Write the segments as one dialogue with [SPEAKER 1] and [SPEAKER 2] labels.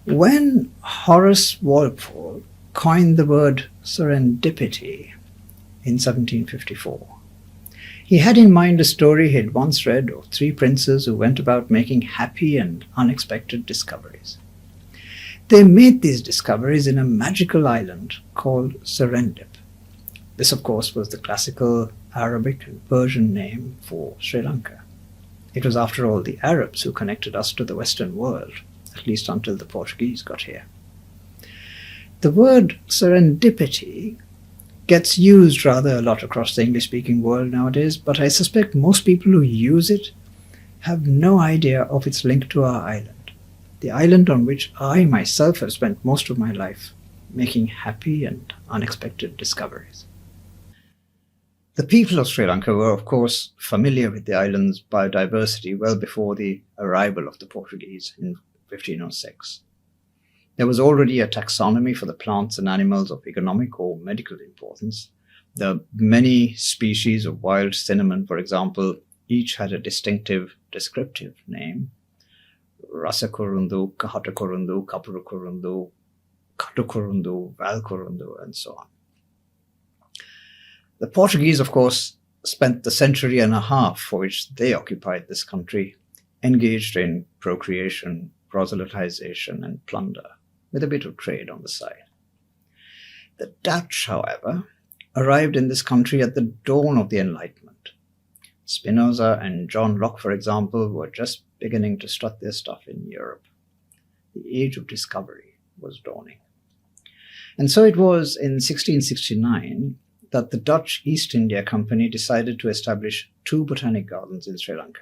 [SPEAKER 1] When Horace Walpole coined the word serendipity in 1754, he had in mind a story he had once read of three princes who went about making happy and unexpected discoveries. They made these discoveries in a magical island called Serendip. This, of course, was the classical Arabic and Persian name for Sri Lanka. It was, after all, the Arabs who connected us to the Western world, at least until the Portuguese got here. The word serendipity gets used rather a lot across the English-speaking world nowadays, but I suspect most people who use it have no idea of its link to our island, the island on which I myself have spent most of my life making happy and unexpected discoveries. The people of Sri Lanka were, of course, familiar with the island's biodiversity well before the arrival of the Portuguese in 1506. There was already a taxonomy for the plants and animals of economic or medical importance. The many species of wild cinnamon, for example, each had a distinctive descriptive name: Rasakorundu, Kahatakorundu, Kapurukorundu, Katukorundu, Valkorundu, and so on. The Portuguese, of course, spent the century and a half for which they occupied this country engaged in procreation, proselytization, and plunder, with a bit of trade on the side. The Dutch, however, arrived in this country at the dawn of the Enlightenment. Spinoza and John Locke, for example, were just beginning to strut their stuff in Europe. The age of discovery was dawning. And so it was in 1669 that the Dutch East India Company decided to establish two botanic gardens in Sri Lanka,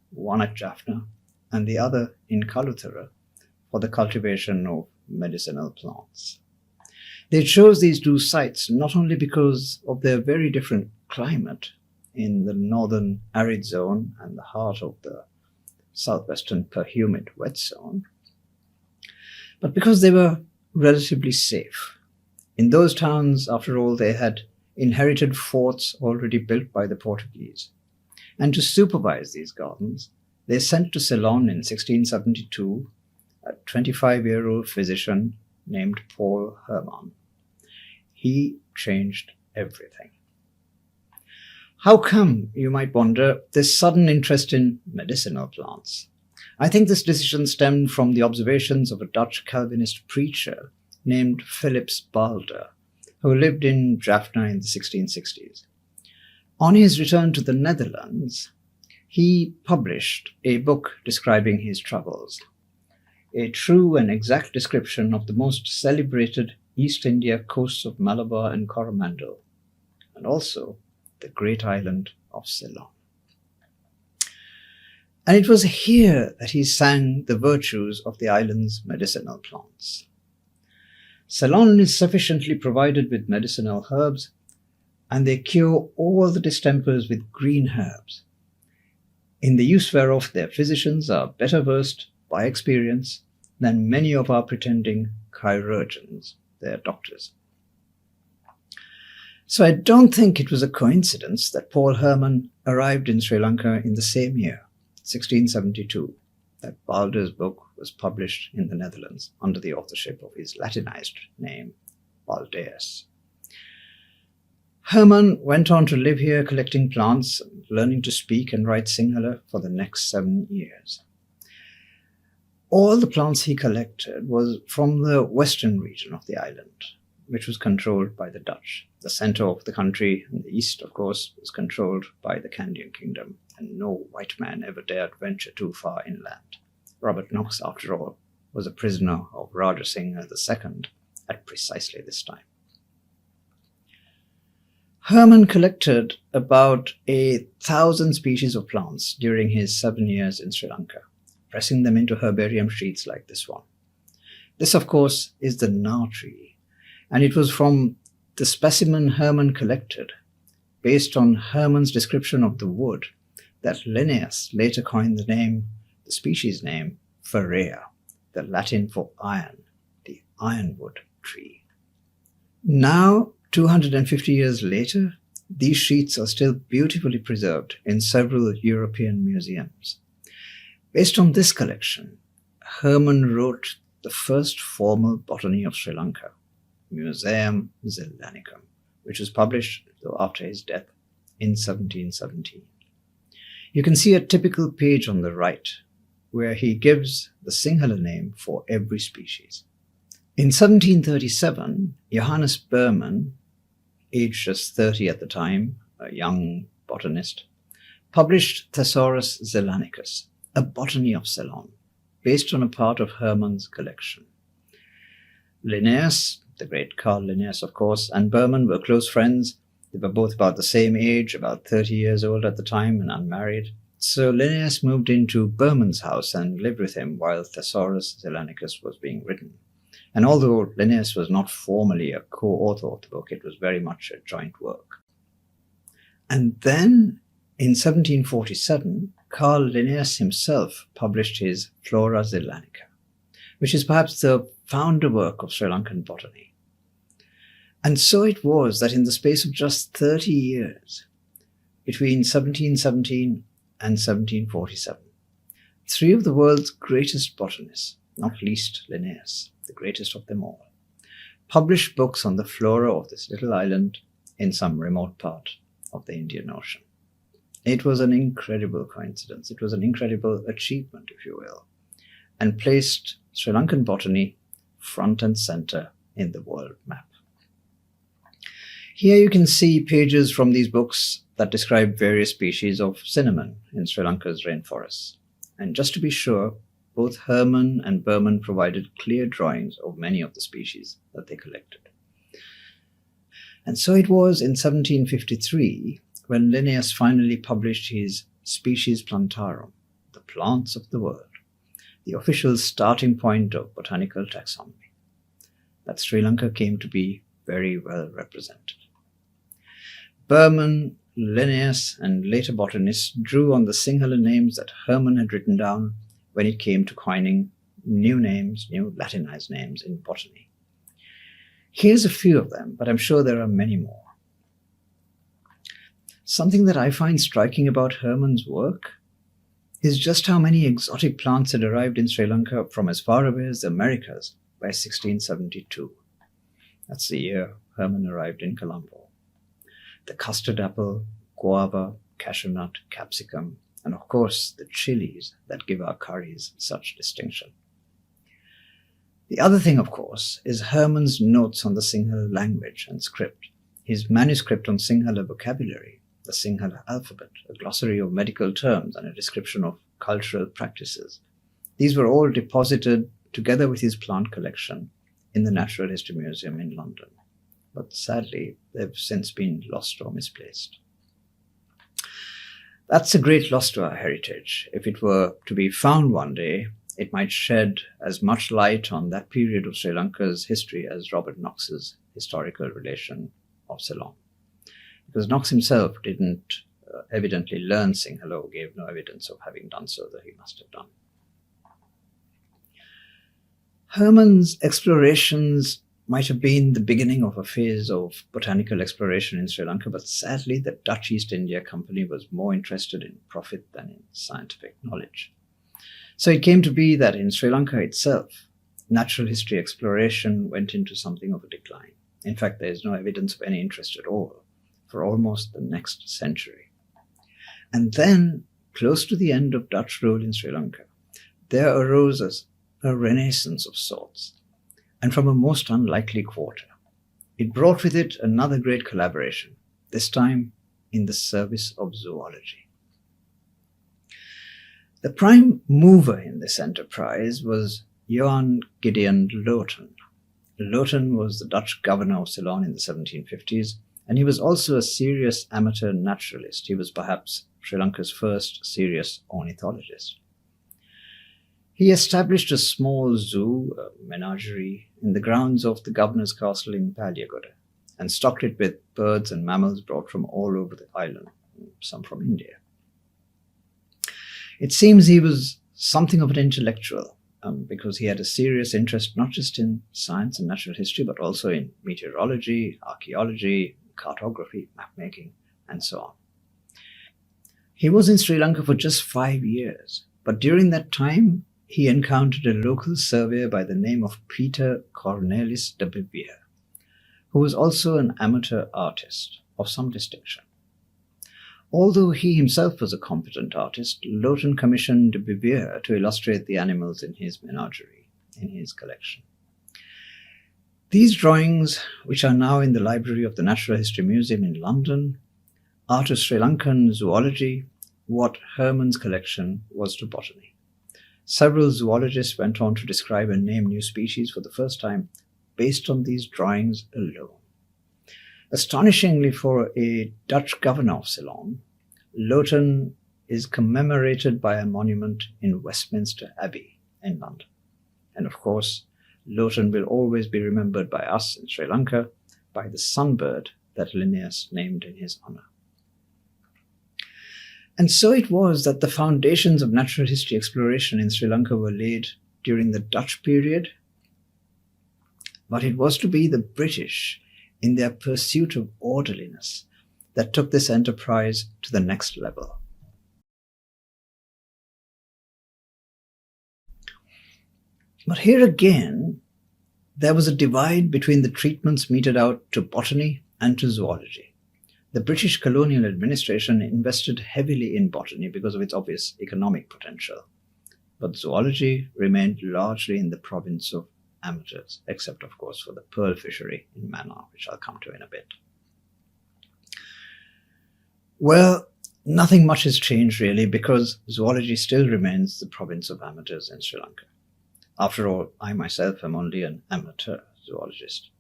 [SPEAKER 1] one at Jaffna and the other in Kaluthara, for the cultivation of medicinal plants. They chose these two sites not only because of their very different climate in the northern arid zone and the heart of the southwestern perhumid wet zone, but because they were relatively safe. In those towns, after all, they had inherited forts already built by the Portuguese. And to supervise these gardens, they sent to Ceylon in 1672 a 25-year-old physician named Paul Hermann. He changed everything. How come, you might wonder, this sudden interest in medicinal plants? I think this decision stemmed from the observations of a Dutch Calvinist preacher named Philips Balder, who lived in Jaffna in the 1660s. On his return to the Netherlands, he published a book describing his travels, a true and exact description of the most celebrated East India coasts of Malabar and Coromandel, and also the great island of Ceylon. And it was here that he sang the virtues of the island's medicinal plants. Ceylon is sufficiently provided with medicinal herbs, and they cure all the distempers with green herbs, in the use whereof their physicians are better versed by experience than many of our pretending chirurgeons, their doctors. So I don't think it was a coincidence that Paul Hermann arrived in Sri Lanka in the same year, 1672, that Balder's book was published in the Netherlands under the authorship of his Latinized name, Baldeus. Hermann went on to live here collecting plants and learning to speak and write Sinhala for the next 7 years. All the plants he collected was from the western region of the island, which was controlled by the Dutch. The center of the country, and the east, of course, was controlled by the Kandyan Kingdom, and no white man ever dared venture too far inland. Robert Knox, after all, was a prisoner of Raja Singha II at precisely this time. Hermann collected about 1,000 species of plants during his 7 years in Sri Lanka, pressing them into herbarium sheets like this one. This, of course, is the Na tree, and it was from the specimen Hermann collected, based on Hermann's description of the wood, that Linnaeus later coined the species name Ferrea, the Latin for iron, the ironwood tree. Now, 250 years later, these sheets are still beautifully preserved in several European museums. Based on this collection, Hermann wrote the first formal botany of Sri Lanka, Museum Zellanicum, which was published, though after his death, in 1717. You can see a typical page on the right, where he gives the Sinhala name for every species. In 1737, Johannes Berman, aged just 30 at the time, a young botanist, published Thesaurus Zellanicus, a botany of Ceylon, based on a part of Hermanns' collection. Linnaeus, the great Carl Linnaeus, of course, and Berman were close friends. They were both about the same age, about 30 years old at the time, and unmarried. So Linnaeus moved into Berman's house and lived with him while Thesaurus Zellanicus was being written. And although Linnaeus was not formally a co-author of the book, it was very much a joint work. And then, in 1747, Carl Linnaeus himself published his Flora Zellanica, which is perhaps the founder work of Sri Lankan botany. And so it was that in the space of just 30 years, between 1717 and 1747, three of the world's greatest botanists, not least Linnaeus, the greatest of them all, published books on the flora of this little island in some remote part of the Indian Ocean. It was an incredible coincidence. It was an incredible achievement, if you will, and placed Sri Lankan botany front and center in the world map. Here you can see pages from these books that describe various species of cinnamon in Sri Lanka's rainforests. And just to be sure, both Hermann and Berman provided clear drawings of many of the species that they collected. And so it was in 1753 when Linnaeus finally published his Species Plantarum, the plants of the world, the official starting point of botanical taxonomy, that Sri Lanka came to be very well represented. Berman, Linnaeus, and later botanists drew on the Sinhala names that Hermann had written down when it came to coining new names, new Latinized names in botany. Here's a few of them, but I'm sure there are many more. Something that I find striking about Hermann's work is just how many exotic plants had arrived in Sri Lanka from as far away as the Americas by 1672. That's the year Hermann arrived in Colombo. The custard apple, guava, cashew nut, capsicum, and of course the chilies that give our curries such distinction. The other thing, of course, is Hermann's notes on the Sinhala language and script, his manuscript on Sinhala vocabulary, the Sinhala alphabet, a glossary of medical terms, and a description of cultural practices. These were all deposited together with his plant collection in the Natural History Museum in London. But sadly, they've since been lost or misplaced. That's a great loss to our heritage. If it were to be found one day, it might shed as much light on that period of Sri Lanka's history as Robert Knox's historical relation of Ceylon. Because Knox himself didn't evidently learn Sinhala, or gave no evidence of having done so, though he must have done. Hermann's explorations might have been the beginning of a phase of botanical exploration in Sri Lanka, but sadly the Dutch East India Company was more interested in profit than in scientific knowledge. So it came to be that in Sri Lanka itself, natural history exploration went into something of a decline. In fact, there is no evidence of any interest at all for almost the next century. And then, close to the end of Dutch rule in Sri Lanka, there arose a renaissance of sorts, and from a most unlikely quarter. It brought with it another great collaboration, this time in the service of zoology. The prime mover in this enterprise was Johan Gideon Loughton. Loughton was the Dutch governor of Ceylon in the 1750s, and he was also a serious amateur naturalist. He was perhaps Sri Lanka's first serious ornithologist. He established a small zoo, a menagerie, in the grounds of the governor's castle in Palyagoda, and stocked it with birds and mammals brought from all over the island, some from India. It seems he was something of an intellectual, because he had a serious interest not just in science and natural history, but also in meteorology, archaeology, cartography, mapmaking, and so on. He was in Sri Lanka for just 5 years, but during that time, he encountered a local surveyor by the name of Peter Cornelis de Bevier, who was also an amateur artist of some distinction. Although he himself was a competent artist, Loughton commissioned de Bevier to illustrate the animals in his menagerie, in his collection. These drawings, which are now in the library of the Natural History Museum in London, are to Sri Lankan zoology what Hermanns' Collection was to botany. Several zoologists went on to describe and name new species for the first time based on these drawings alone. Astonishingly, for a Dutch governor of Ceylon, Loughton is commemorated by a monument in Westminster Abbey in London. And of course, Loughton will always be remembered by us in Sri Lanka by the sunbird that Linnaeus named in his honor. And so it was that the foundations of natural history exploration in Sri Lanka were laid during the Dutch period, but it was to be the British, in their pursuit of orderliness, that took this enterprise to the next level. But here again, there was a divide between the treatments meted out to botany and to zoology. The British colonial administration invested heavily in botany because of its obvious economic potential, but zoology remained largely in the province of amateurs, except of course for the pearl fishery in Mannar, which I'll come to in a bit. Well, nothing much has changed really, because zoology still remains the province of amateurs in Sri Lanka. After all, I myself am only an amateur zoologist,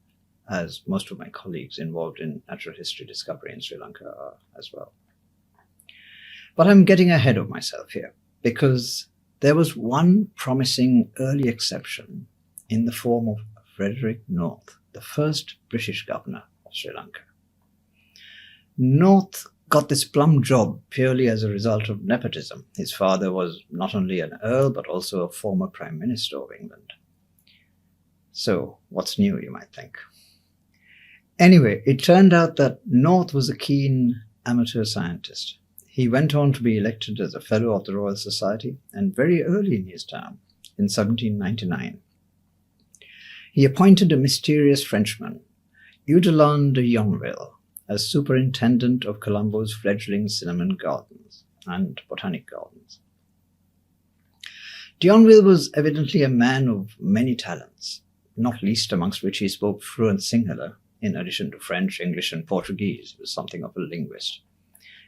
[SPEAKER 1] as most of my colleagues involved in natural history discovery in Sri Lanka are as well. But I'm getting ahead of myself here, because there was one promising early exception in the form of Frederick North, the first British governor of Sri Lanka. North got this plum job purely as a result of nepotism. His father was not only an earl, but also a former Prime Minister of England. So, what's new, you might think? Anyway, it turned out that North was a keen amateur scientist. He went on to be elected as a Fellow of the Royal Society, and very early in his term, in 1799, he appointed a mysterious Frenchman, Eudelin de Yonville, as superintendent of Colombo's fledgling cinnamon gardens and botanic gardens. Dionville was evidently a man of many talents, not least amongst which he spoke fluent Sinhala, in addition to French, English, and Portuguese. He was something of a linguist.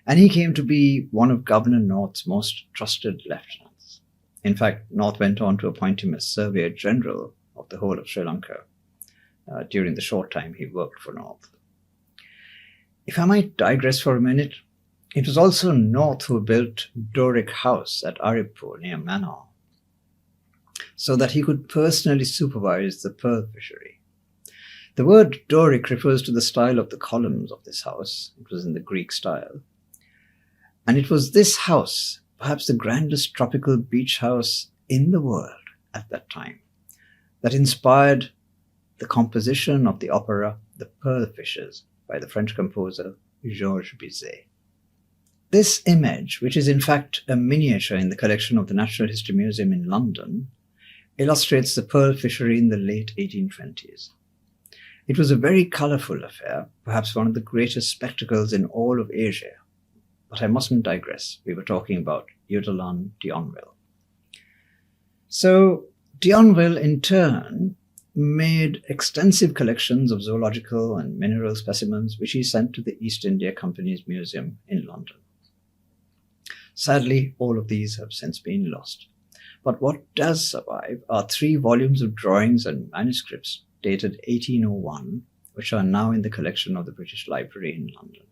[SPEAKER 1] And he came to be one of Governor North's most trusted lieutenants. In fact, North went on to appoint him as Surveyor General of the whole of Sri Lanka during the short time he worked for North. If I might digress for a minute, it was also North who built Doric House at Aripur near Mannar, so that he could personally supervise the pearl fishery. The word Doric refers to the style of the columns of this house. It was in the Greek style. And it was this house, perhaps the grandest tropical beach house in the world at that time, that inspired the composition of the opera The Pearl Fishers by the French composer Georges Bizet. This image, which is in fact a miniature in the collection of the Natural History Museum in London, illustrates the pearl fishery in the late 1820s. It was a very colourful affair, perhaps one of the greatest spectacles in all of Asia. But I mustn't digress. We were talking about Eudelin Dionville. So Dionville, in turn, made extensive collections of zoological and mineral specimens, which he sent to the East India Company's museum in London. Sadly, all of these have since been lost. But what does survive are 3 volumes of drawings and manuscripts dated 1801, which are now in the collection of the British Library in London.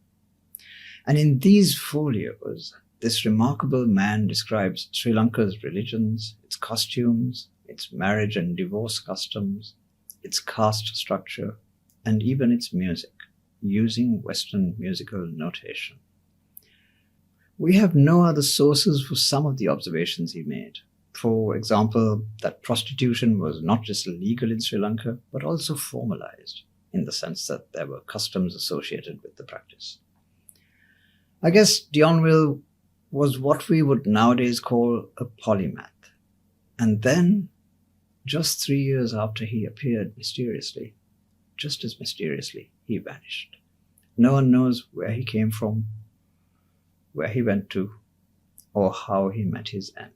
[SPEAKER 1] And in these folios, this remarkable man describes Sri Lanka's religions, its costumes, its marriage and divorce customs, its caste structure, and even its music, using Western musical notation. We have no other sources for some of the observations he made. For example, that prostitution was not just legal in Sri Lanka, but also formalized, in the sense that there were customs associated with the practice. I guess Dionville was what we would nowadays call a polymath. And then, just 3 years after he appeared mysteriously, just as mysteriously, he vanished. No one knows where he came from, where he went to, or how he met his end.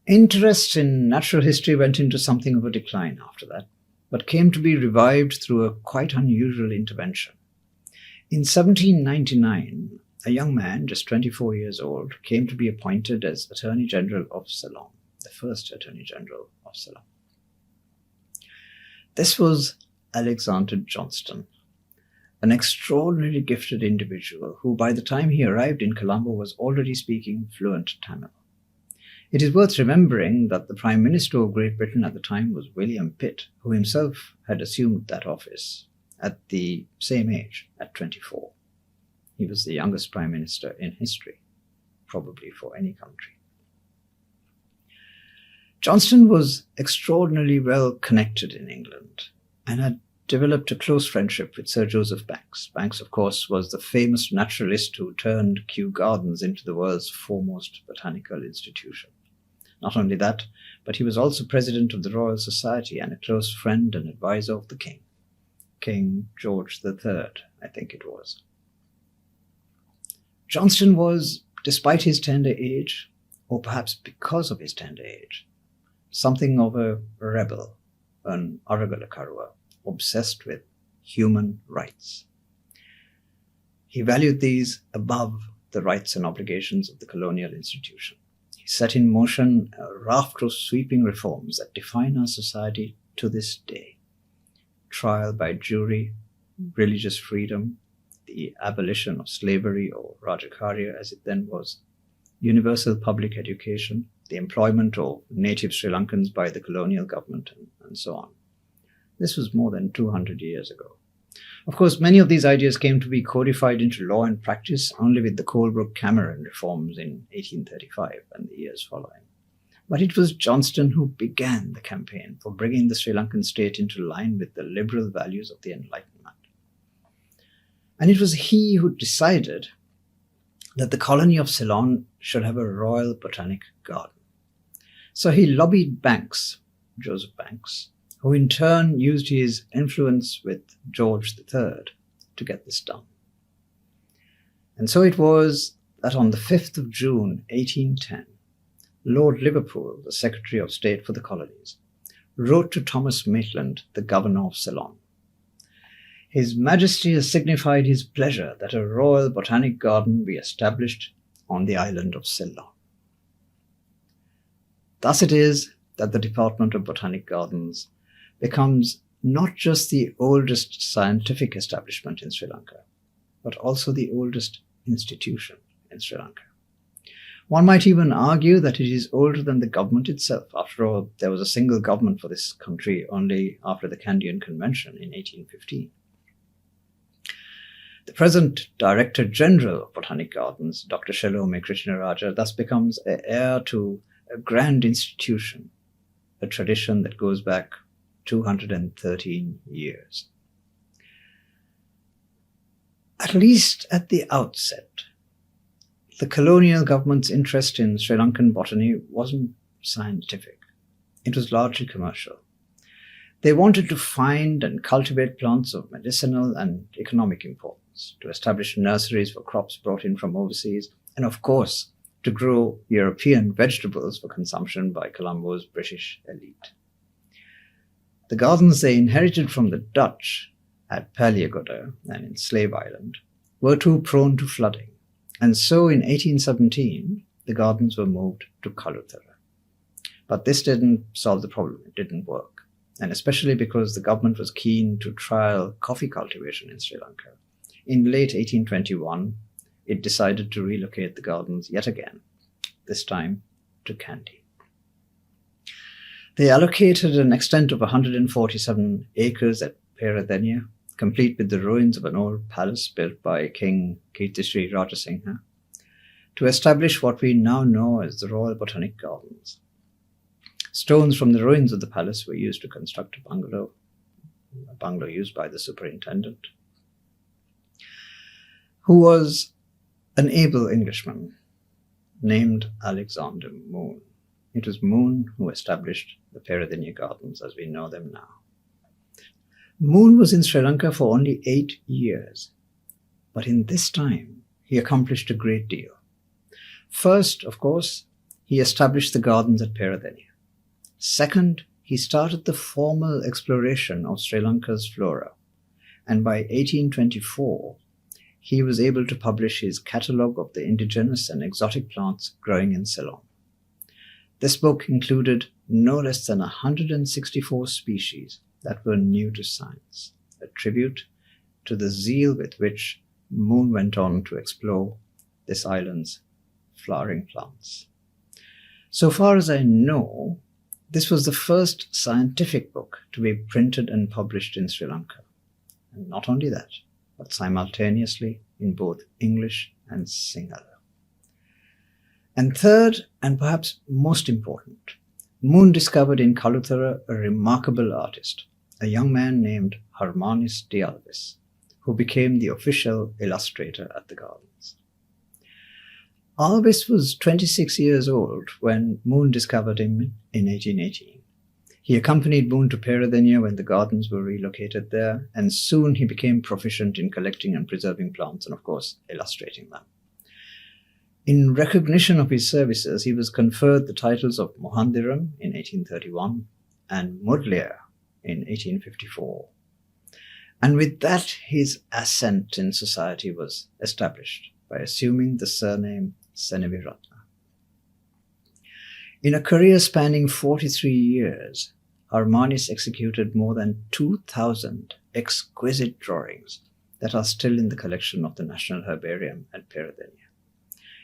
[SPEAKER 1] Interest in natural history went into something of a decline after that, but came to be revived through a quite unusual intervention. In 1799, a young man, just 24 years old, came to be appointed as Attorney General of Ceylon, the first Attorney General of Ceylon. This was Alexander Johnston, an extraordinarily gifted individual who, by the time he arrived in Colombo, was already speaking fluent Tamil. It is worth remembering that the Prime Minister of Great Britain at the time was William Pitt, who himself had assumed that office at the same age, at 24. He was the youngest Prime Minister in history, probably for any country. Johnston was extraordinarily well connected in England and had developed a close friendship with Sir Joseph Banks. Banks, of course, was the famous naturalist who turned Kew Gardens into the world's foremost botanical institution. Not only that, but he was also president of the Royal Society and a close friend and advisor of the king. King George III, I think it was. Johnston was, despite his tender age, or perhaps because of his tender age, something of a rebel, an Aragalakarua, obsessed with human rights. He valued these above the rights and obligations of the colonial institution. He set in motion a raft of sweeping reforms that define our society to this day. Trial by jury, religious freedom, the abolition of slavery, or Rajakarya as it then was, universal public education, the employment of native Sri Lankans by the colonial government, and so on. This was more than 200 years ago. Of course, many of these ideas came to be codified into law and practice only with the Colebrook-Cameron reforms in 1835 and the years following. But it was Johnston who began the campaign for bringing the Sri Lankan state into line with the liberal values of the Enlightenment. And it was he who decided that the colony of Ceylon should have a royal botanic garden. So he lobbied Banks, Joseph Banks, who in turn used his influence with George III to get this done. And so it was that on the 5th of June, 1810, Lord Liverpool, the Secretary of State for the Colonies, wrote to Thomas Maitland, the Governor of Ceylon. His Majesty has signified his pleasure that a royal botanic garden be established on the island of Ceylon. Thus it is that the Department of Botanic Gardens becomes not just the oldest scientific establishment in Sri Lanka, but also the oldest institution in Sri Lanka. One might even argue that it is older than the government itself. After all, there was a single government for this country only after the Kandyan Convention in 1815. The present Director General of Botanic Gardens, Dr. Shalome Krishnaraja, thus becomes heir to a grand institution, a tradition that goes back 213 years. At least at the outset, the colonial government's interest in Sri Lankan botany wasn't scientific. It was largely commercial. They wanted to find and cultivate plants of medicinal and economic importance, to establish nurseries for crops brought in from overseas, and of course, to grow European vegetables for consumption by Colombo's British elite. The gardens they inherited from the Dutch at Palliagoda and in Slave Island were too prone to flooding, and so in 1817 the gardens were moved to Kaluthara. But this didn't solve the problem, it didn't work, and especially because the government was keen to trial coffee cultivation in Sri Lanka. In late 1821, it decided to relocate the gardens yet again, this time to Kandy. They allocated an extent of 147 acres at Peradeniya, complete with the ruins of an old palace built by King Kirtisri Rajasingha, to establish what we now know as the Royal Botanic Gardens. Stones from the ruins of the palace were used to construct a bungalow used by the superintendent, who was an able Englishman named Alexander Moon. It was Moon who established the Peradeniya Gardens as we know them now. Moon was in Sri Lanka for only 8 years, but in this time he accomplished a great deal. First, of course, he established the gardens at Peradeniya. Second, he started the formal exploration of Sri Lanka's flora, and by 1824, he was able to publish his catalogue of the indigenous and exotic plants growing in Ceylon. This book included no less than 164 species that were new to science, a tribute to the zeal with which Moon went on to explore this island's flowering plants. So far as I know, this was the first scientific book to be printed and published in Sri Lanka. And not only that, but simultaneously in both English and Sinhala. And third, and perhaps most important, Moon discovered in Kaluthara a remarkable artist, a young man named Hermanns Collection, who became the official illustrator at the gardens. Alvis was 26 years old when Moon discovered him in 1818. He accompanied Moon to Peradeniya when the gardens were relocated there, and soon he became proficient in collecting and preserving plants and, of course, illustrating them. In recognition of his services, he was conferred the titles of Mohandiram in 1831 and Mudliar in 1854. And with that, his ascent in society was established by assuming the surname Seneviratna. In a career spanning 43 years, Hermanns executed more than 2,000 exquisite drawings that are still in the collection of the National Herbarium at Peradeniya.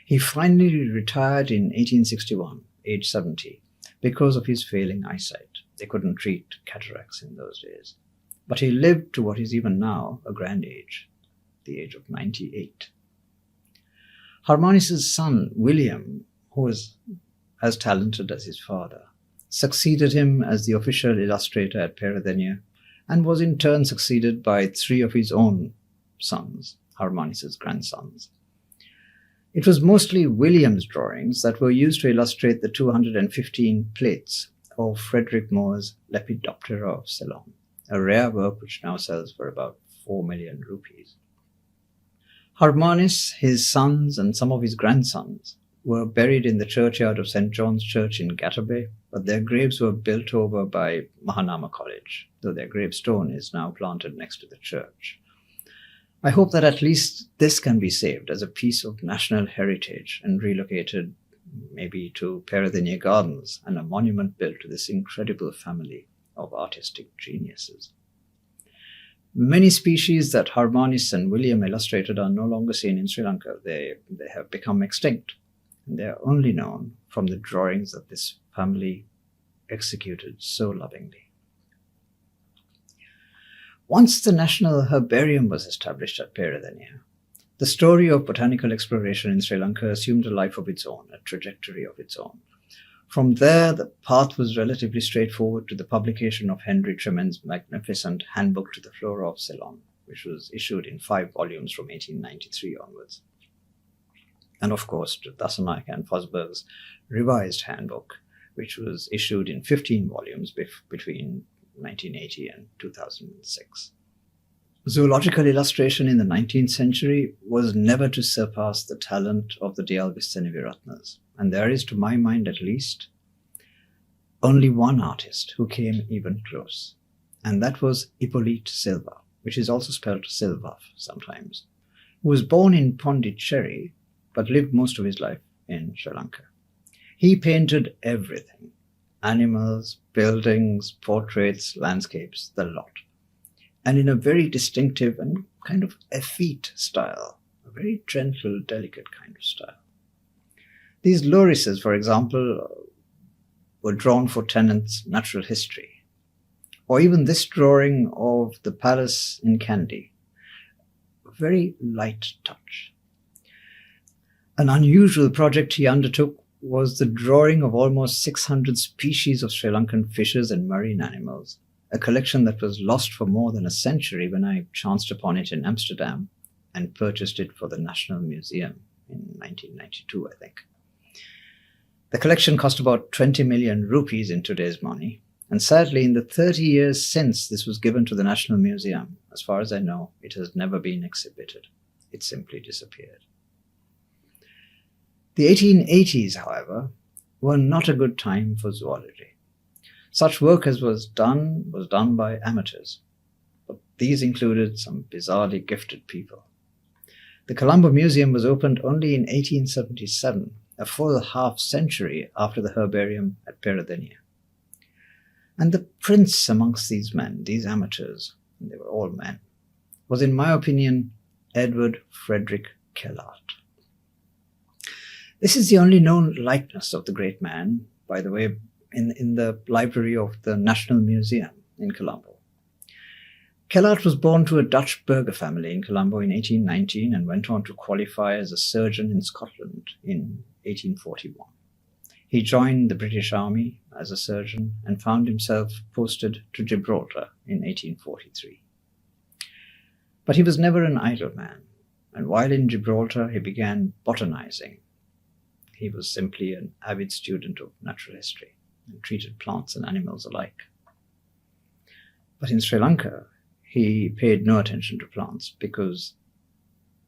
[SPEAKER 1] He finally retired in 1861, age 70, because of his failing eyesight. They couldn't treat cataracts in those days. But he lived to what is even now a grand age, the age of 98. Hermanns' son, William, who was as talented as his father, succeeded him as the official illustrator at Peradeniya and was in turn succeeded by 3 of his own sons, Hermanns' grandsons. It was mostly William's drawings that were used to illustrate the 215 plates of Frederick Moore's Lepidoptera of Ceylon, a rare work which now sells for about 4 million rupees. Hermanns, his sons, and some of his grandsons were buried in the churchyard of St. John's Church in Gatabay, but their graves were built over by Mahanama College, though their gravestone is now planted next to the church. I hope that at least this can be saved as a piece of national heritage and relocated maybe to Peradeniya Gardens and a monument built to this incredible family of artistic geniuses. Many species that Hermanns and William illustrated are no longer seen in Sri Lanka. They have become extinct, and they are only known from the drawings that this family executed so lovingly. Once the National Herbarium was established at Peradeniya, the story of botanical exploration in Sri Lanka assumed a life of its own, a trajectory of its own. From there, the path was relatively straightforward to the publication of Henry Tremend's magnificent Handbook to the Flora of Ceylon, which was issued in 5 volumes from 1893 onwards. And of course, to Dasanaik and Fosberg's revised handbook, which was issued in 15 volumes between 1980 and 2006. Zoological illustration in the 19th century was never to surpass the talent of the Dialvis Seneviratnas, and there is, to my mind at least, only one artist who came even close, and that was Hippolyte Silva, which is also spelled Silva sometimes, who was born in Pondicherry but lived most of his life in Sri Lanka. He painted everything: animals, buildings, portraits, landscapes, the lot. And in a very distinctive and kind of effete style, a very gentle, delicate kind of style. These lorises, for example, were drawn for Tennant's Natural History, or even this drawing of the palace in Kandy, a very light touch. An unusual project he undertook was the drawing of almost 600 species of Sri Lankan fishes and marine animals, a collection that was lost for more than a century when I chanced upon it in Amsterdam and purchased it for the National Museum in 1992, I think. The collection cost about 20 million rupees in today's money, and sadly, in the 30 years since this was given to the National Museum, as far as I know, it has never been exhibited. It simply disappeared. The 1880s, however, were not a good time for zoology. Such work as was done by amateurs, but these included some bizarrely gifted people. The Colombo Museum was opened only in 1877, a full half-century after the herbarium at Peradeniya. And the prince amongst these men, these amateurs, and they were all men, was, in my opinion, Edward Frederick Kellatt. This is the only known likeness of the great man, by the way, in the library of the National Museum in Colombo. Kellatt was born to a Dutch burgher family in Colombo in 1819 and went on to qualify as a surgeon in Scotland in 1841. He joined the British Army as a surgeon and found himself posted to Gibraltar in 1843. But he was never an idle man, and while in Gibraltar he began botanizing. He was simply an avid student of natural history and treated plants and animals alike. But in Sri Lanka, he paid no attention to plants because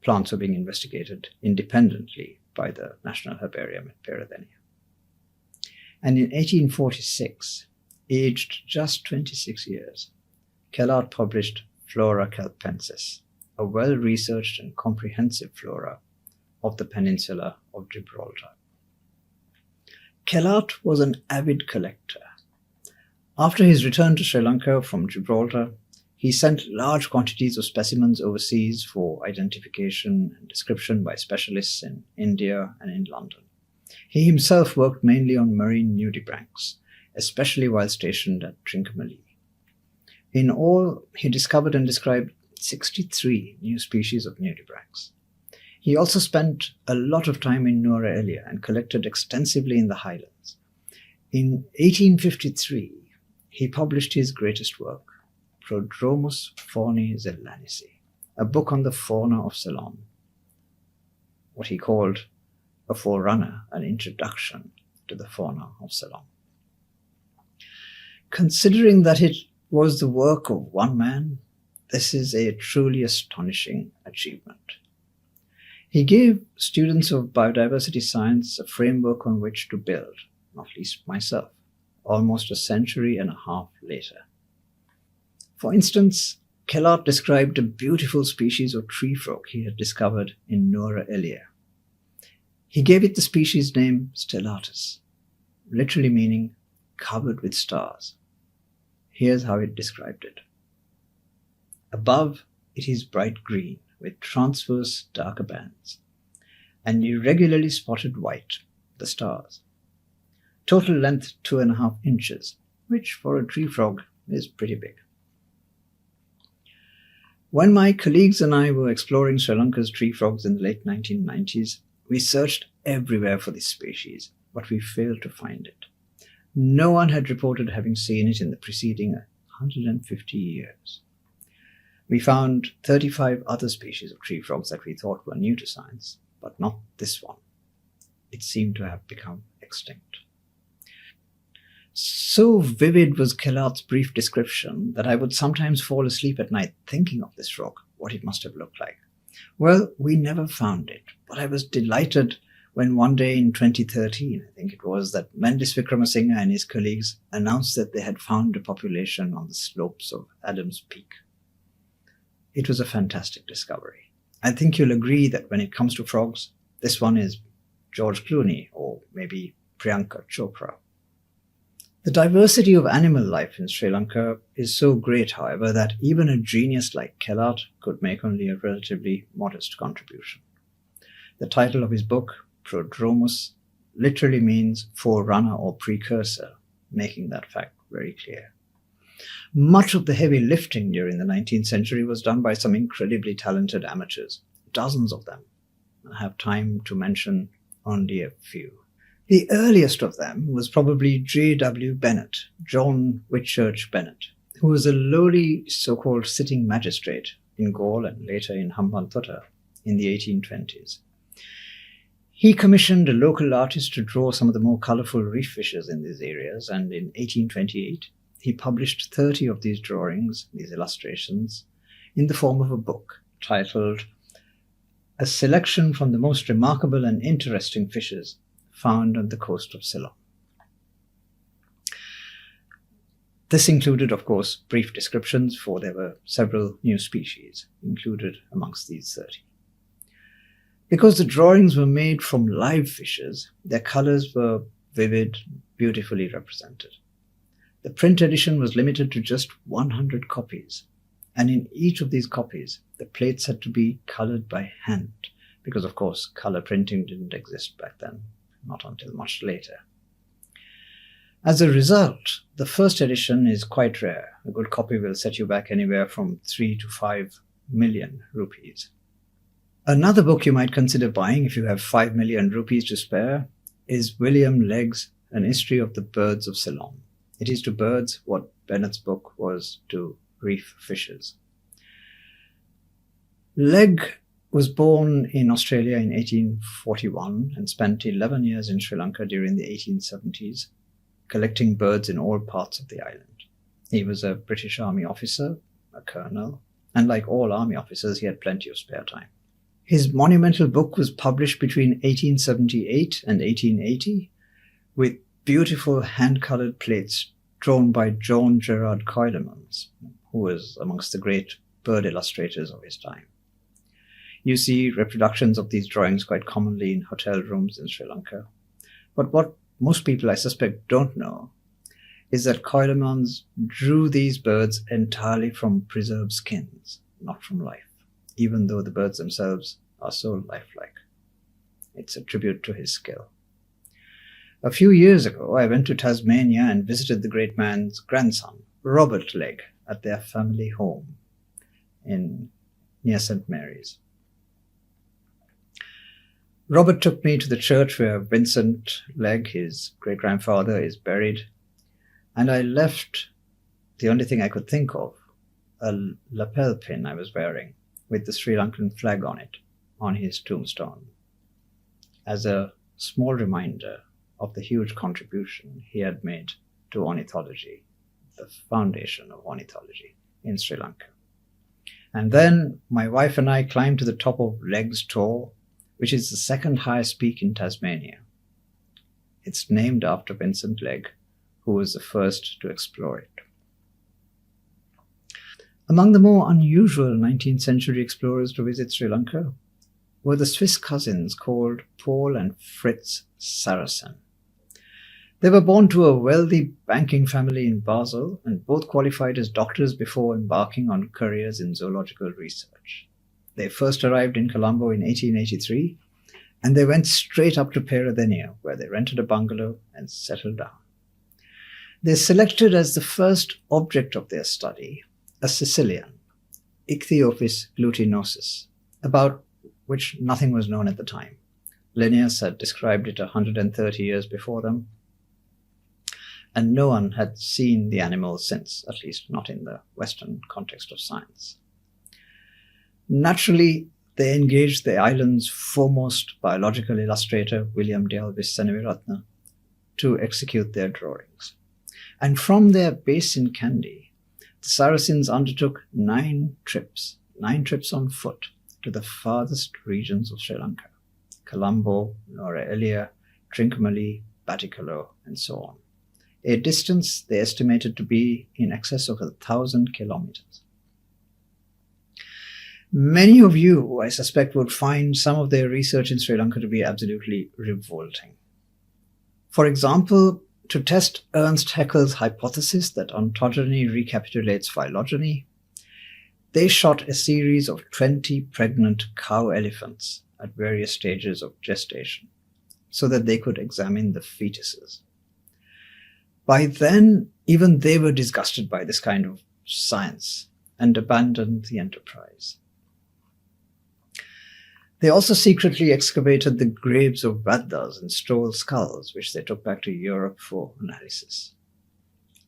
[SPEAKER 1] plants were being investigated independently by the National Herbarium at Peradeniya. And in 1846, aged just 26 years, Kellatt published Flora Kelpensis, a well-researched and comprehensive flora of the peninsula of Gibraltar. Kellatt was an avid collector. After his return to Sri Lanka from Gibraltar, he sent large quantities of specimens overseas for identification and description by specialists in India and in London. He himself worked mainly on marine nudibranchs, especially while stationed at Trincomalee. In all, he discovered and described 63 new species of nudibranchs. He also spent a lot of time in Nuwara Eliya and collected extensively in the highlands. In 1853, he published his greatest work, Prodromus Faunae Zellanisi, a book on the fauna of Ceylon, what he called a forerunner, an introduction to the fauna of Ceylon. Considering that it was the work of one man, this is a truly astonishing achievement. He gave students of biodiversity science a framework on which to build, not least myself, almost a century and a half later. For instance, Kellatt described a beautiful species of tree frog he had discovered in Nuwara Eliya. He gave it the species name Stellatus, literally meaning covered with stars. Here's how it described it. Above, it is bright green with transverse darker bands, and irregularly spotted white, the stars. Total length 2.5 inches, which for a tree frog is pretty big. When my colleagues and I were exploring Sri Lanka's tree frogs in the late 1990s, we searched everywhere for this species, but we failed to find it. No one had reported having seen it in the preceding 150 years. We found 35 other species of tree frogs that we thought were new to science, but not this one. It seemed to have become extinct. So vivid was Kellatt's brief description that I would sometimes fall asleep at night thinking of this frog, what it must have looked like. Well, we never found it, but I was delighted when one day in 2013, I think it was, that Mendis Wickramasinghe and his colleagues announced that they had found a population on the slopes of Adams Peak. It was a fantastic discovery. I think you'll agree that when it comes to frogs, this one is George Clooney or maybe Priyanka Chopra. The diversity of animal life in Sri Lanka is so great, however, that even a genius like Kellatt could make only a relatively modest contribution. The title of his book, Prodromus, literally means forerunner or precursor, making that fact very clear. Much of the heavy lifting during the 19th century was done by some incredibly talented amateurs, dozens of them. I have time to mention only a few. The earliest of them was probably J.W. Bennett, John Whitchurch Bennett, who was a lowly so-called sitting magistrate in Gaul and later in Hambantota in the 1820s. He commissioned a local artist to draw some of the more colourful reef fishes in these areas, and in 1828 he published 30 of these drawings, these illustrations, in the form of a book titled A Selection from the Most Remarkable and Interesting Fishes Found on the Coast of Ceylon. This included, of course, brief descriptions, for there were several new species included amongst these 30. Because the drawings were made from live fishes, their colours were vivid, beautifully represented. The print edition was limited to just 100 copies, and in each of these copies, the plates had to be coloured by hand, because of course colour printing didn't exist back then, not until much later. As a result, the first edition is quite rare. A good copy will set you back anywhere from 3 to 5 million rupees. Another book you might consider buying if you have 5 million rupees to spare is William Legg's An History of the Birds of Ceylon. It is to birds what Bennett's book was to reef fishes. Legg was born in Australia in 1841 and spent 11 years in Sri Lanka during the 1870s, collecting birds in all parts of the island. He was a British Army officer, a colonel, and like all army officers, he had plenty of spare time. His monumental book was published between 1878 and 1880 with beautiful hand-coloured plates drawn by John Gerard Hermanns, who was amongst the great bird illustrators of his time. You see reproductions of these drawings quite commonly in hotel rooms in Sri Lanka. But what most people, I suspect, don't know is that Hermanns drew these birds entirely from preserved skins, not from life, even though the birds themselves are so lifelike. It's a tribute to his skill. A few years ago, I went to Tasmania and visited the great man's grandson, Robert Legg, at their family home near St. Mary's. Robert took me to the church where Vincent Legg, his great-grandfather, is buried, and I left the only thing I could think of, a lapel pin I was wearing with the Sri Lankan flag on it, on his tombstone, as a small reminder of the huge contribution he had made to ornithology, the foundation of ornithology in Sri Lanka. And then my wife and I climbed to the top of Legg's Tor, which is the second highest peak in Tasmania. It's named after Vincent Legg, who was the first to explore it. Among the more unusual 19th century explorers to visit Sri Lanka were the Swiss cousins called Paul and Fritz Saracen. They were born to a wealthy banking family in Basel and both qualified as doctors before embarking on careers in zoological research. They first arrived in Colombo in 1883, and they went straight up to Peradeniya, where they rented a bungalow and settled down. They selected as the first object of their study a Sicilian, Ichthyophis glutinosus, about which nothing was known at the time. Linnaeus had described it 130 years before them, and no one had seen the animal since, at least not in the Western context of science. Naturally, they engaged the island's foremost biological illustrator, William Delvis Seneviratne, to execute their drawings. And from their base in Kandy, the Saracens undertook 9 trips on foot to the farthest regions of Sri Lanka, Colombo, Nuwara Eliya, Trincomalee, Batticaloa, and so on, a distance they estimated to be in excess of 1,000 kilometers. Many of you, I suspect, would find some of their research in Sri Lanka to be absolutely revolting. For example, to test Ernst Haeckel's hypothesis that ontogeny recapitulates phylogeny, they shot a series of 20 pregnant cow elephants at various stages of gestation so that they could examine the fetuses. By then, even they were disgusted by this kind of science and abandoned the enterprise. They also secretly excavated the graves of Vaddas and stole skulls, which they took back to Europe for analysis.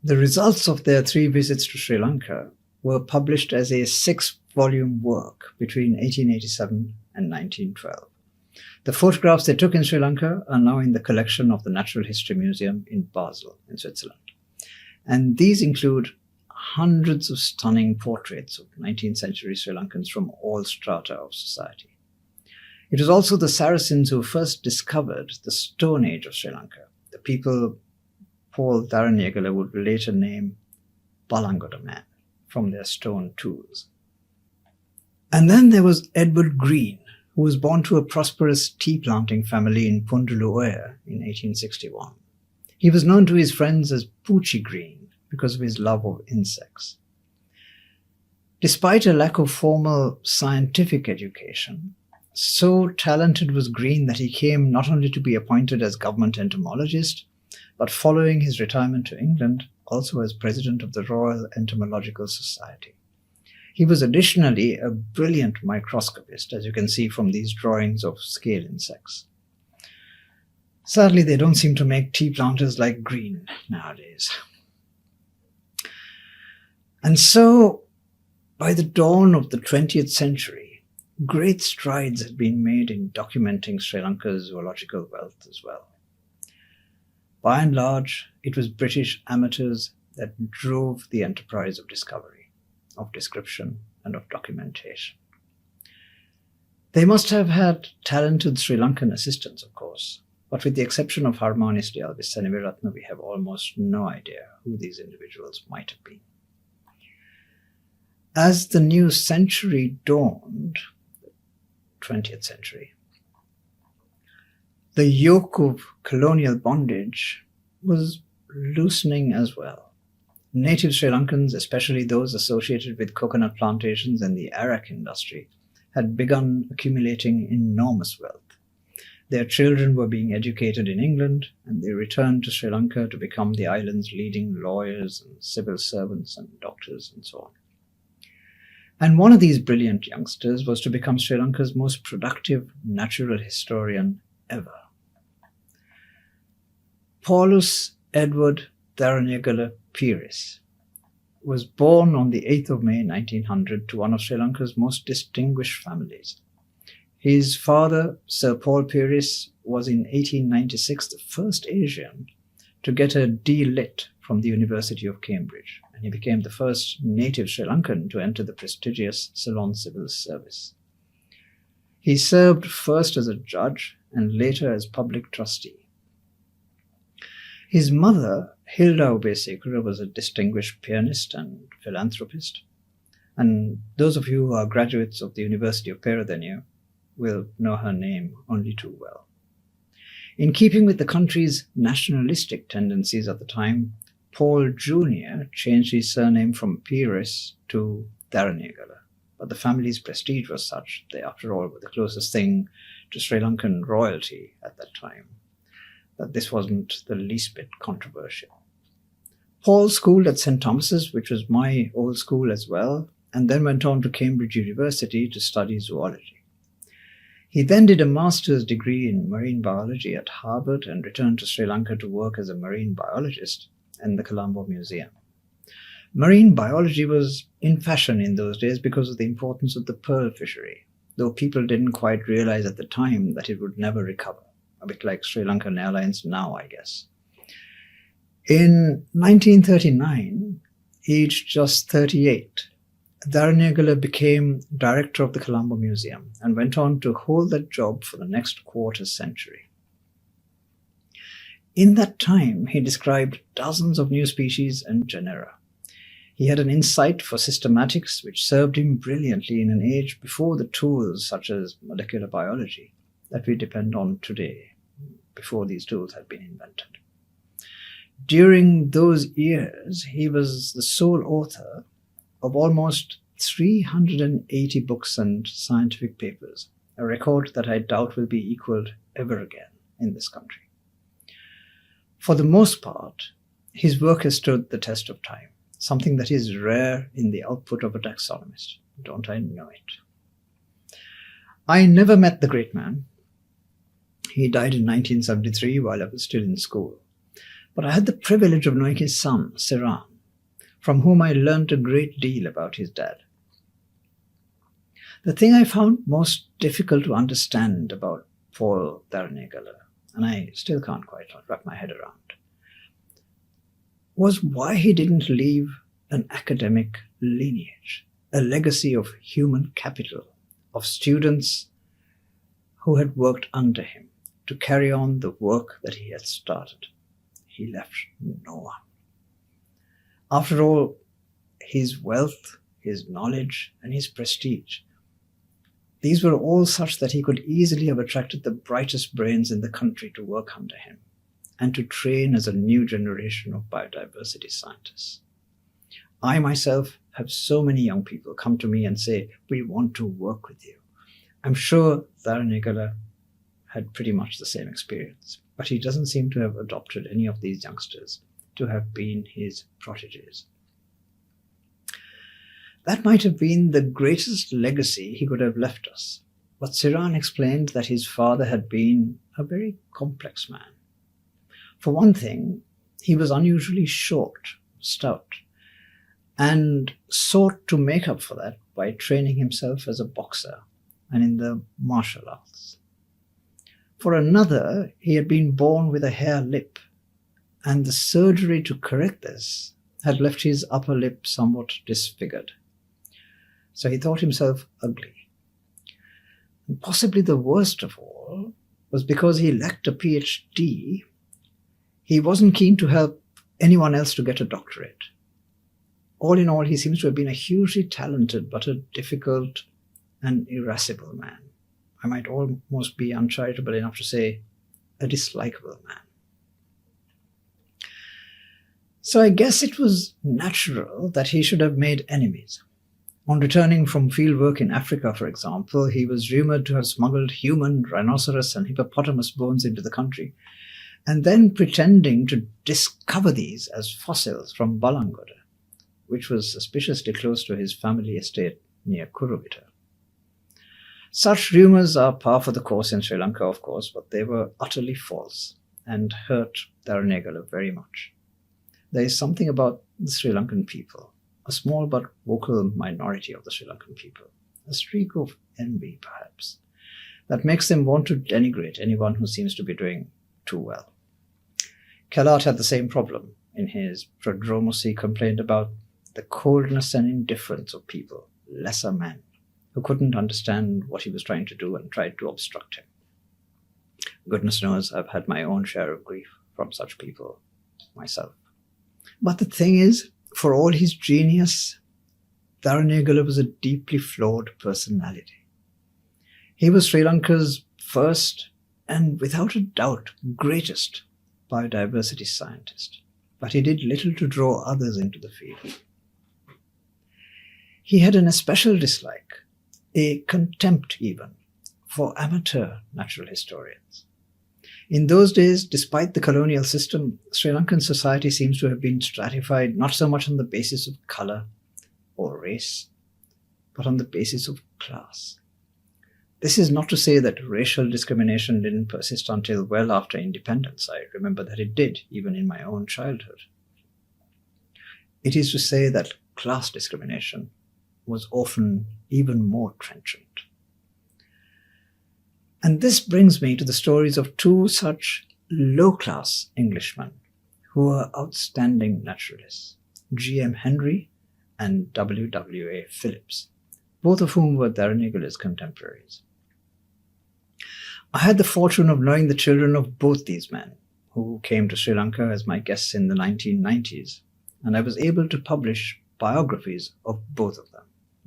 [SPEAKER 1] The results of their 3 visits to Sri Lanka were published as a 6-volume work between 1887 and 1912. The photographs they took in Sri Lanka are now in the collection of the Natural History Museum in Basel, in Switzerland. And these include hundreds of stunning portraits of 19th century Sri Lankans from all strata of society. It was also the Saracens who first discovered the Stone Age of Sri Lanka, the people Paul Darnegula would later name Balangoda man, from their stone tools. And then there was Edward Green, who was born to a prosperous tea-planting family in Punduluoya in 1861. He was known to his friends as Poochie Green because of his love of insects. Despite a lack of formal scientific education, so talented was Green that he came not only to be appointed as government entomologist, but following his retirement to England, also as president of the Royal Entomological Society. He was additionally a brilliant microscopist, as you can see from these drawings of scale insects. Sadly, they don't seem to make tea planters like Green nowadays. And so, by the dawn of the 20th century, great strides had been made in documenting Sri Lanka's zoological wealth as well. By and large, it was British amateurs that drove the enterprise of discovery, of description, and of documentation. They must have had talented Sri Lankan assistants, of course, but with the exception of Hermanns Collection, we have almost no idea who these individuals might have been. As the new century dawned, the 20th century, the yoke of colonial bondage was loosening as well. Native Sri Lankans, especially those associated with coconut plantations and the arak industry, had begun accumulating enormous wealth. Their children were being educated in England, and they returned to Sri Lanka to become the island's leading lawyers and civil servants and doctors and so on. And one of these brilliant youngsters was to become Sri Lanka's most productive natural historian ever. Paulus Edward Darnegula Pearson was born on the 8th of May 1900 to one of Sri Lanka's most distinguished families. His father, Sir Paul Pearson, was in 1896 the first Asian to get a D.Litt from the University of Cambridge, and he became the first native Sri Lankan to enter the prestigious Ceylon Civil Service. He served first as a judge and later as public trustee. His mother, Hilda Obesekura, was a distinguished pianist and philanthropist, and those of you who are graduates of the University of Pearson will know her name only too well. In keeping with the country's nationalistic tendencies at the time, Paul Jr. changed his surname from Pearson to Darnegula, but the family's prestige was such they, after all, were the closest thing to Sri Lankan royalty at that time, that this wasn't the least bit controversial. Paul schooled at St. Thomas's, which was my old school as well, and then went on to Cambridge University to study zoology. He then did a master's degree in marine biology at Harvard and returned to Sri Lanka to work as a marine biologist in the Colombo Museum. Marine biology was in fashion in those days because of the importance of the pearl fishery, though people didn't quite realize at the time that it would never recover. A bit like Sri Lankan Airlines now, I guess. In 1939, aged just 38, Darnegula became director of the Colombo Museum and went on to hold that job for the next quarter century. In that time, he described dozens of new species and genera. He had an insight for systematics which served him brilliantly in an age before the tools such as molecular biology that we depend on today, before these tools had been invented. During those years, he was the sole author of almost 380 books and scientific papers, a record that I doubt will be equaled ever again in this country. For the most part, his work has stood the test of time, something that is rare in the output of a taxonomist. Don't I know it? I never met the great man. He died in 1973 while I was still in school. But I had the privilege of knowing his son, Serendipity, from whom I learned a great deal about his dad. The thing I found most difficult to understand about Paul Darnegula, and I still can't quite wrap my head around, was why he didn't leave an academic lineage, a legacy of human capital, of students who had worked under him to carry on the work that he had started. He left no one. After all, his wealth, his knowledge, and his prestige, these were all such that he could easily have attracted the brightest brains in the country to work under him and to train as a new generation of biodiversity scientists. I myself have so many young people come to me and say, "We want to work with you." I'm sure Darnegula had pretty much the same experience, but he doesn't seem to have adopted any of these youngsters to have been his protégés. That might have been the greatest legacy he could have left us, but Siran explained that his father had been a very complex man. For one thing, he was unusually short, stout, and sought to make up for that by training himself as a boxer and in the martial arts. For another, he had been born with a hair lip, and the surgery to correct this had left his upper lip somewhat disfigured. So he thought himself ugly. And possibly the worst of all was because he lacked a PhD, he wasn't keen to help anyone else to get a doctorate. All in all, he seems to have been a hugely talented but a difficult and irascible man. I might almost be uncharitable enough to say a dislikable man. So I guess it was natural that he should have made enemies. On returning from fieldwork in Africa, for example, he was rumoured to have smuggled human, rhinoceros and hippopotamus bones into the country, and then pretending to discover these as fossils from Balangoda, which was suspiciously close to his family estate near Kuruvita. Such rumours are par for the course in Sri Lanka, of course, but they were utterly false and hurt Darnegula very much. There is something about the Sri Lankan people, a small but vocal minority of the Sri Lankan people, a streak of envy perhaps, that makes them want to denigrate anyone who seems to be doing too well. Kellatt had the same problem. In his Prodromus, he complained about the coldness and indifference of people, lesser men, who couldn't understand what he was trying to do and tried to obstruct him. Goodness knows I've had my own share of grief from such people myself. But the thing is, for all his genius, Darnegula was a deeply flawed personality. He was Sri Lanka's first and without a doubt greatest biodiversity scientist, but he did little to draw others into the field. He had an especial dislike, a contempt even, for amateur natural historians. In those days, despite the colonial system, Sri Lankan society seems to have been stratified not so much on the basis of colour or race, but on the basis of class. This is not to say that racial discrimination didn't persist until well after independence. I remember that it did, even in my own childhood. It is to say that class discrimination was often even more trenchant. And this brings me to the stories of two such low-class Englishmen who were outstanding naturalists, G.M. Henry and WWE Phillips, both of whom were Darnegula's contemporaries. I had the fortune of knowing the children of both these men, who came to Sri Lanka as my guests in the 1990s, and I was able to publish biographies of both of them.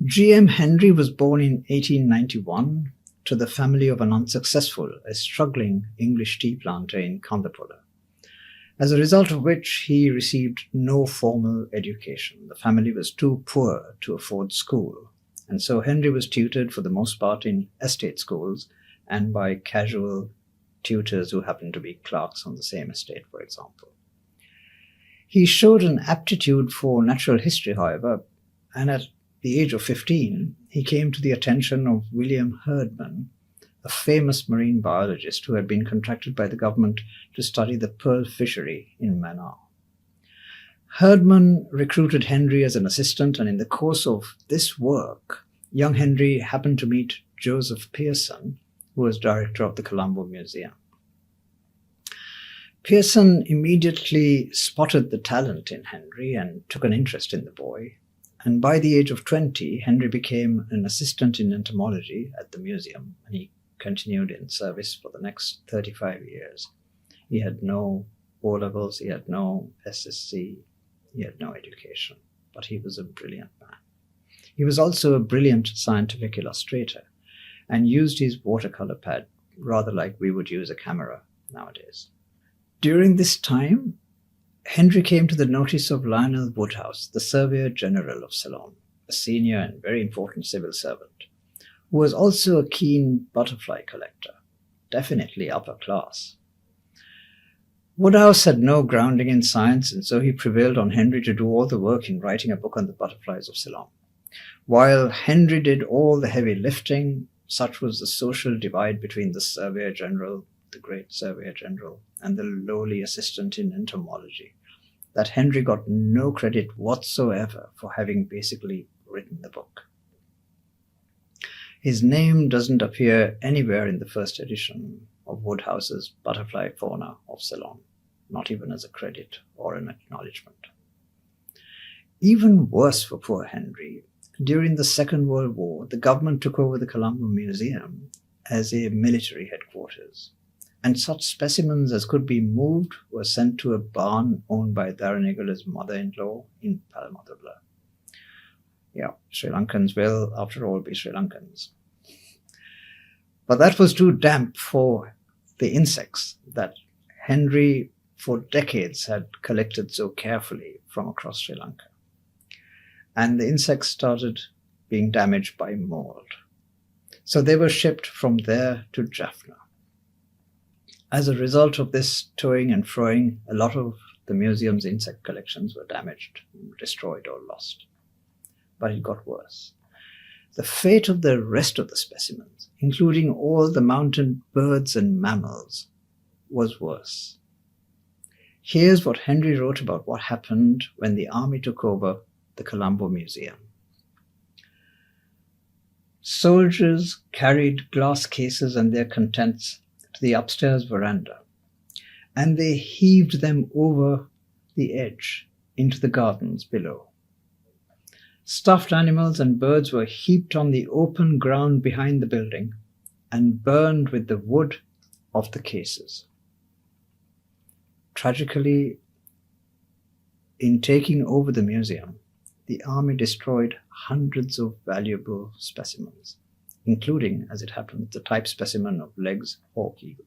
[SPEAKER 1] G.M. Henry was born in 1891 to the family of an unsuccessful, a struggling English tea planter in Kandapura, as a result of which he received no formal education. The family was too poor to afford school, and so Henry was tutored for the most part in estate schools and by casual tutors who happened to be clerks on the same estate, for example. He showed an aptitude for natural history, however, and at the age of 15, he came to the attention of William Herdman, a famous marine biologist who had been contracted by the government to study the pearl fishery in Mannar. Herdman recruited Henry as an assistant, and in the course of this work, young Henry happened to meet Joseph Pearson, who was director of the Colombo Museum. Pearson immediately spotted the talent in Henry and took an interest in the boy, and by the age of 20, Henry became an assistant in entomology at the museum, and he continued in service for the next 35 years. He had no O-levels, he had no SSC, he had no education, but he was a brilliant man. He was also a brilliant scientific illustrator and used his watercolor pad rather like we would use a camera nowadays. During this time, Henry came to the notice of Lionel Woodhouse, the Surveyor General of Ceylon, a senior and very important civil servant, who was also a keen butterfly collector, definitely upper class. Woodhouse had no grounding in science, and so he prevailed on Henry to do all the work in writing a book on the butterflies of Ceylon. While Henry did all the heavy lifting, such was the social divide between the Surveyor General, the great Surveyor General, and the lowly assistant in entomology, that Henry got no credit whatsoever for having basically written the book. His name doesn't appear anywhere in the first edition of Woodhouse's Butterfly Fauna of Ceylon, not even as a credit or an acknowledgement. Even worse for poor Henry, during the Second World War, the government took over the Colombo Museum as a military headquarters, and such specimens as could be moved were sent to a barn owned by Darnegula's mother-in-law in Palmadubla. Yeah, Sri Lankans will, after all, be Sri Lankans. But that was too damp for the insects that Henry, for decades, had collected so carefully from across Sri Lanka. And the insects started being damaged by mold. So they were shipped from there to Jaffna. As a result of this toing and froing, a lot of the museum's insect collections were damaged, destroyed, or lost. But it got worse. The fate of the rest of the specimens, including all the mountain birds and mammals, was worse. Here's what Henry wrote about what happened when the army took over the Colombo Museum. Soldiers carried glass cases and their contents to the upstairs veranda, and they heaved them over the edge into the gardens below. Stuffed animals and birds were heaped on the open ground behind the building and burned with the wood of the cases. Tragically, in taking over the museum, the army destroyed hundreds of valuable specimens, including, as it happened, the type specimen of Legg's hawk eagle.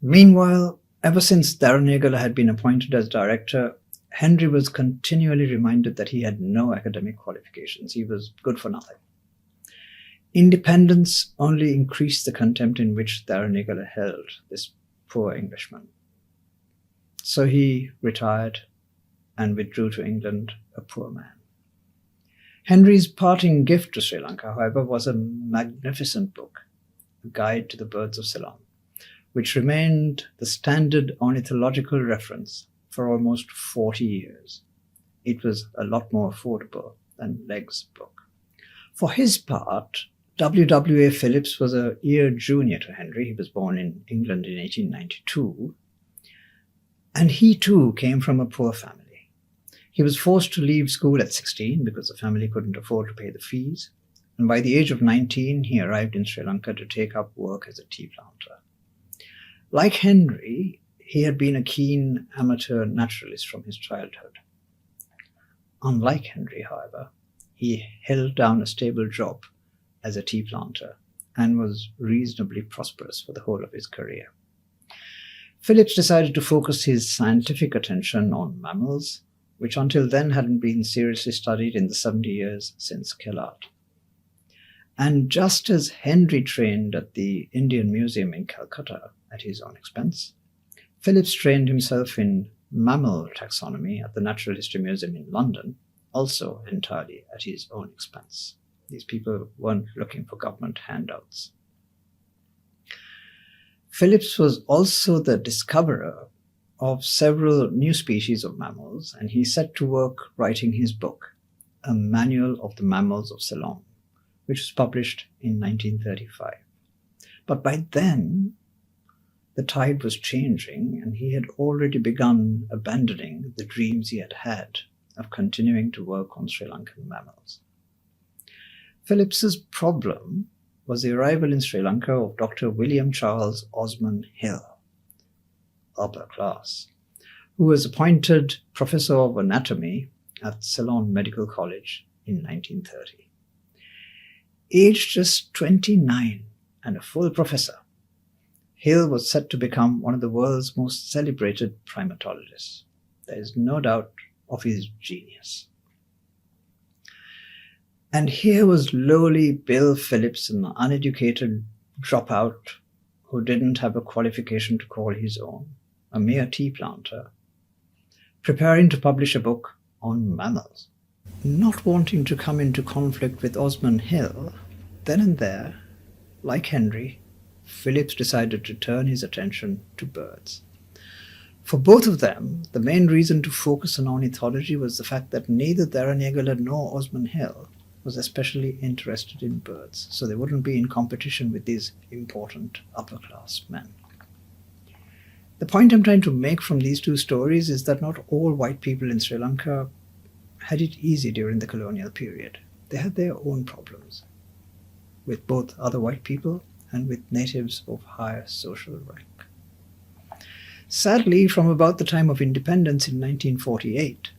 [SPEAKER 1] Meanwhile, ever since Darnegula had been appointed as director, Henry was continually reminded that he had no academic qualifications. He was good for nothing. Independence only increased the contempt in which Darnegula held this poor Englishman. So he retired and withdrew to England, a poor man. Henry's parting gift to Sri Lanka, however, was a magnificent book, A Guide to the Birds of Ceylon, which remained the standard ornithological reference for almost 40 years. It was a lot more affordable than Legg's book. For his part, WWE Phillips was a year junior to Henry. He was born in England in 1892, and he too came from a poor family. He was forced to leave school at 16 because the family couldn't afford to pay the fees, and by the age of 19, he arrived in Sri Lanka to take up work as a tea planter. Like Henry, he had been a keen amateur naturalist from his childhood. Unlike Henry, however, he held down a stable job as a tea planter and was reasonably prosperous for the whole of his career. Phillips decided to focus his scientific attention on mammals, which until then hadn't been seriously studied in the 70 years since Kellatt. And just as Henry trained at the Indian Museum in Calcutta at his own expense, Phillips trained himself in mammal taxonomy at the Natural History Museum in London, also entirely at his own expense. These people weren't looking for government handouts. Phillips was also the discoverer of several new species of mammals, and he set to work writing his book, A Manual of the Mammals of Ceylon, which was published in 1935. But by then, the tide was changing, and he had already begun abandoning the dreams he had had of continuing to work on Sri Lankan mammals. Phillips's problem was the arrival in Sri Lanka of Dr. William Charles Osmond Hill, upper class, who was appointed Professor of Anatomy at Ceylon Medical College in 1930. Aged just 29 and a full professor, Hill was set to become one of the world's most celebrated primatologists. There is no doubt of his genius. And here was lowly Bill Phillips, an uneducated dropout who didn't have a qualification to call his own, a mere tea planter, preparing to publish a book on mammals. Not wanting to come into conflict with Osmond Hill, then and there, like Henry, Phillips decided to turn his attention to birds. For both of them, the main reason to focus on ornithology was the fact that neither Darnegula nor Osmond Hill was especially interested in birds, so they wouldn't be in competition with these important upper-class men. The point I'm trying to make from these two stories is that not all white people in Sri Lanka had it easy during the colonial period. They had their own problems, with both other white people and with natives of higher social rank. Sadly, from about the time of independence in 1948,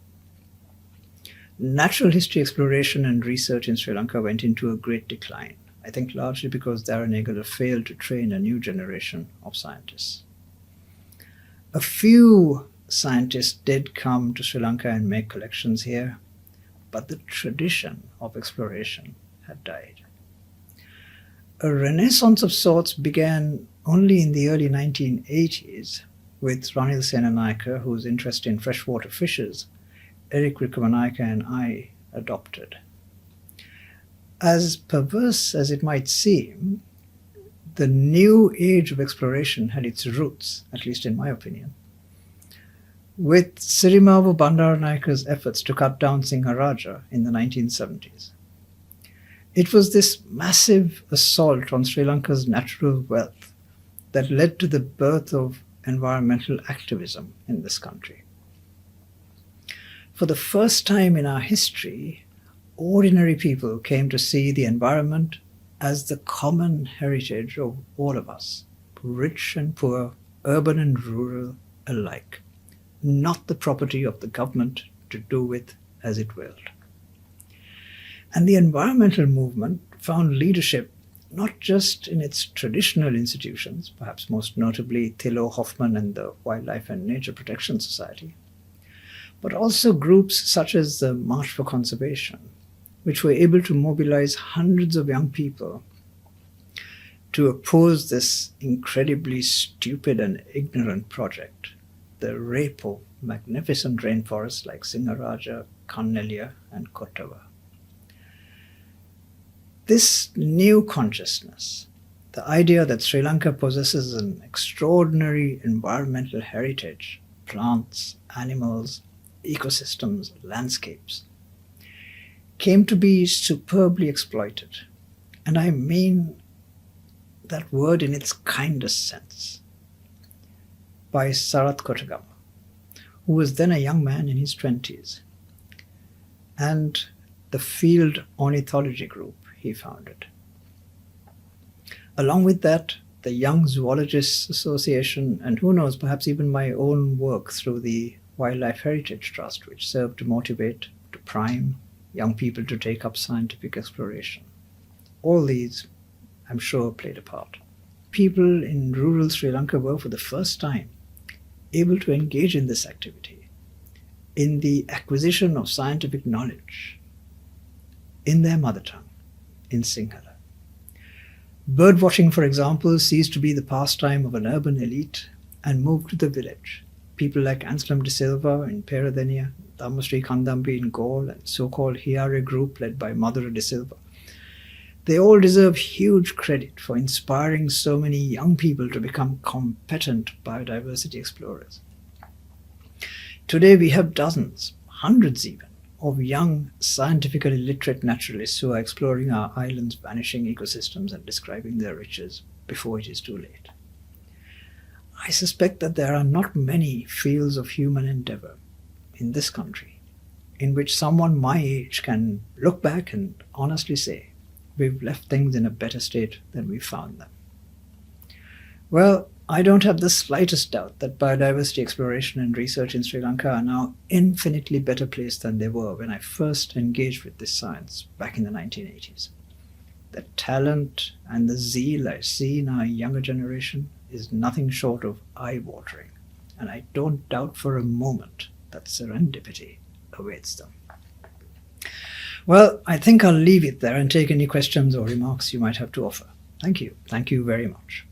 [SPEAKER 1] natural history exploration and research in Sri Lanka went into a great decline, I think largely because Darnegula failed to train a new generation of scientists. A few scientists did come to Sri Lanka and make collections here, but the tradition of exploration had died. A renaissance of sorts began only in the early 1980s with Ranil Senanayake, whose interest in freshwater fishes Eric Rickamanayake and I adopted. As perverse as it might seem, the new age of exploration had its roots, at least in my opinion, with Sirimavo Bandaranaike's efforts to cut down Singaraja in the 1970s. It was this massive assault on Sri Lanka's natural wealth that led to the birth of environmental activism in this country. For the first time in our history, ordinary people came to see the environment as the common heritage of all of us, rich and poor, urban and rural alike, not the property of the government to do with as it willed. And the environmental movement found leadership not just in its traditional institutions, perhaps most notably Thilo Hoffman and the Wildlife and Nature Protection Society, but also groups such as the March for Conservation, which were able to mobilize hundreds of young people to oppose this incredibly stupid and ignorant project, the rape of magnificent rainforests like Singaraja, Kanneliya, and Kottava. This new consciousness, the idea that Sri Lanka possesses an extraordinary environmental heritage, plants, animals, ecosystems, landscapes, came to be superbly exploited. And I mean that word in its kindest sense, by Sarath Kottagama, who was then a young man in his 20s, and the Field Ornithology Group he founded. Along with that, the Young Zoologists Association, and who knows, perhaps even my own work through the Wildlife Heritage Trust, which served to motivate, to prime young people to take up scientific exploration. All these, I'm sure, played a part. People in rural Sri Lanka were, for the first time, able to engage in this activity, in the acquisition of scientific knowledge, in their mother tongue, in Sinhala. Bird-watching, for example, ceased to be the pastime of an urban elite and moved to the village. People like Anselm de Silva in Peradeniya, Dhammasri Kandambi in Gaul, and so-called Hiare group led by Madhura de Silva. They all deserve huge credit for inspiring so many young people to become competent biodiversity explorers. Today we have dozens, hundreds even, of young, scientifically literate naturalists who are exploring our island's vanishing ecosystems and describing their riches before it is too late. I suspect that there are not many fields of human endeavor in this country in which someone my age can look back and honestly say, we've left things in a better state than we found them. Well, I don't have the slightest doubt that biodiversity exploration and research in Sri Lanka are now infinitely better placed than they were when I first engaged with this science back in the 1980s. The talent and the zeal I see in our younger generation is nothing short of eye-watering, and I don't doubt for a moment that serendipity awaits them. Well, I think I'll leave it there and take any questions or remarks you might have to offer. Thank you. Thank you very much.